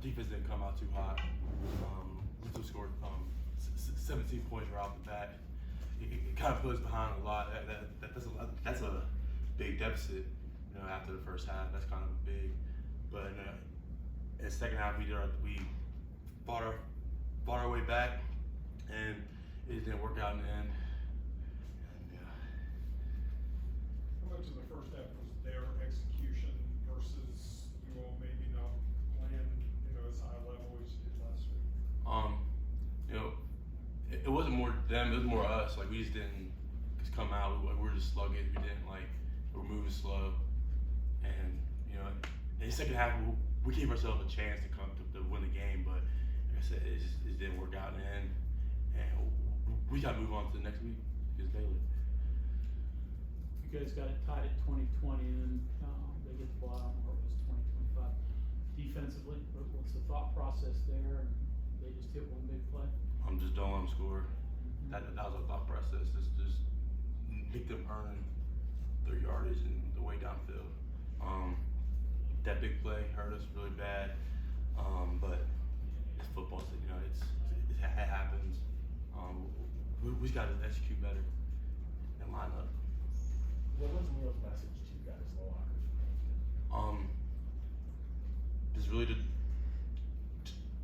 defense didn't come out too hot. We still scored 17 points right off the bat. It kind of put us behind a lot. That's a big deficit, after the first half. That's kind of big. But in the second half, we fought our way back, and it didn't work out in the end. How much of the first half was their execution versus you all maybe not playing, as high level as you did last week? It wasn't more them, it was more us. Like, we just didn't just come out. We were just sluggish. We didn't we were moving slow. And, in the second half, we gave ourselves a chance to win the game, but like I said, it didn't work out in the end. And we got to move on to the next week against Baylor. You guys got it tied at 20-20, and then they get the ball out, or it was 20-25. Defensively, what's the thought process there? And they just hit one big play. Just don't let them score. That was our thought process. Just make them earn their yardage and the way downfield. That big play hurt us really bad, but it's football. It happens. We just got to execute better and line up. What was Neil's message to you guys in the locker room? Just really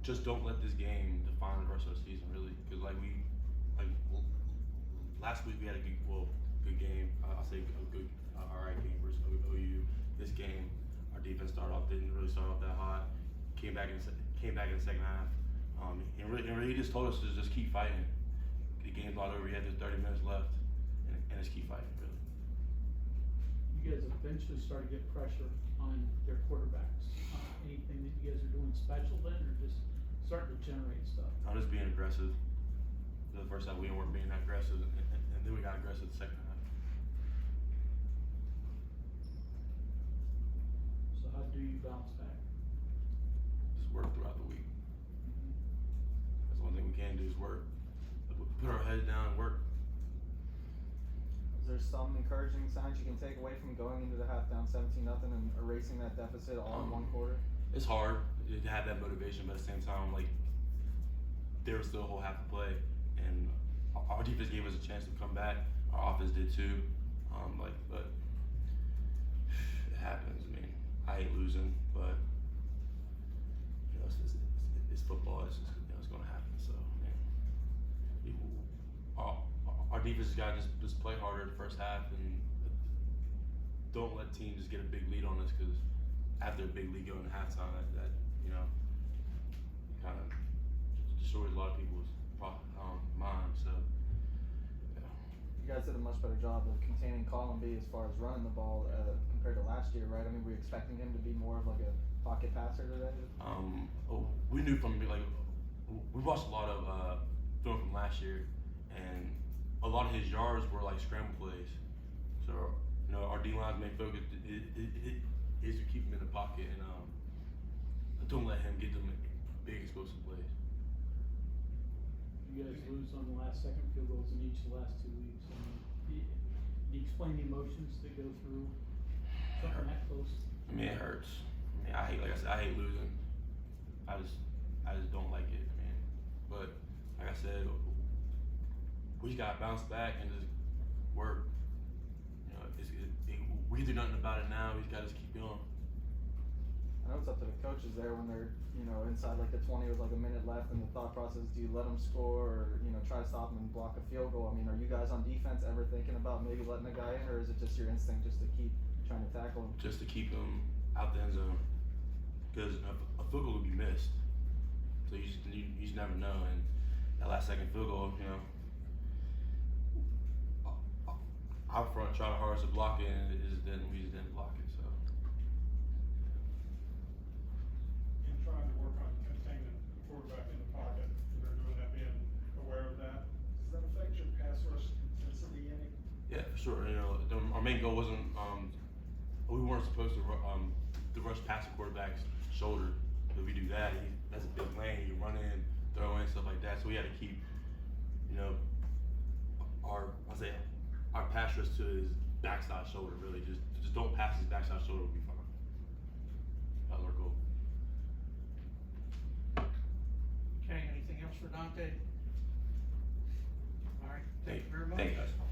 just don't let this game define the rest of the season, really. Because last week we had a good game. I'll say all right game versus WVU. This game, our defense didn't really start off that hot. Came back in the second half, and really just told us to just keep fighting. The game's not over. We had just 30 minutes left, and just keep fighting, really. You guys eventually started to get pressure on their quarterbacks. Anything that you guys are doing special then, or just starting to generate stuff? I'm just being aggressive. The first half we weren't being that aggressive, and then we got aggressive the second half. So how do you bounce back? Just work throughout the week. That's one thing we can do is work. Put our heads down and work. Is there some encouraging signs you can take away from going into the half down 17-0 and erasing that deficit all in one quarter? It's hard to have that motivation, but at the same time, there was still a whole half to play, and our defense gave us a chance to come back. Our offense did too. But it happens. I mean, I hate losing, but it's football. It's going to happen. So, our defense has got to just play harder the first half, and don't let teams just get a big lead on us, because after a big lead going to halftime, that kind of destroys a lot of people's minds. So, yeah. You guys did a much better job of containing Colin B as far as running the ball compared to last year, right? I mean, were you expecting him to be more of a pocket passer today? We knew we watched a lot of film from last year, and a lot of his yards were scramble plays. So, our D-line's main focus is to keep him in the pocket and don't let him get them big explosive plays. You guys lose on the last second field goals in each of the last 2 weeks. Can you explain the emotions that go through something that close? I mean, it hurts. I hate losing. I just don't like it, man. But like I said, we just gotta bounce back and just work. We can do nothing about it now. We just gotta keep going. I know it's up to the coaches there when they're inside the 20 with a minute left, and the thought process: do you let them score, or try to stop them and block a field goal? I mean, are you guys on defense ever thinking about maybe letting a guy in, or is it just your instinct just to keep trying to tackle him? Just to keep them out the end zone, because a field goal would be missed. So you just never know, and that last second field goal, out front tried our hardest to block it, and we just didn't block it. So. In trying to work on containing the quarterback in the pocket, you're doing that, being aware of that. Does that affect your pass rush intensity any? Yeah, for sure. Our main goal wasn't. We weren't supposed to rush past the quarterback's shoulder. If we do that, that's a big lane. You run in, throw in, stuff like that. So we had to keep, our pass rush to his backside shoulder. Really, just don't pass his backside shoulder. We'll be fine. That was our goal. for Dante? All right, thank you very much. Thank you, guys.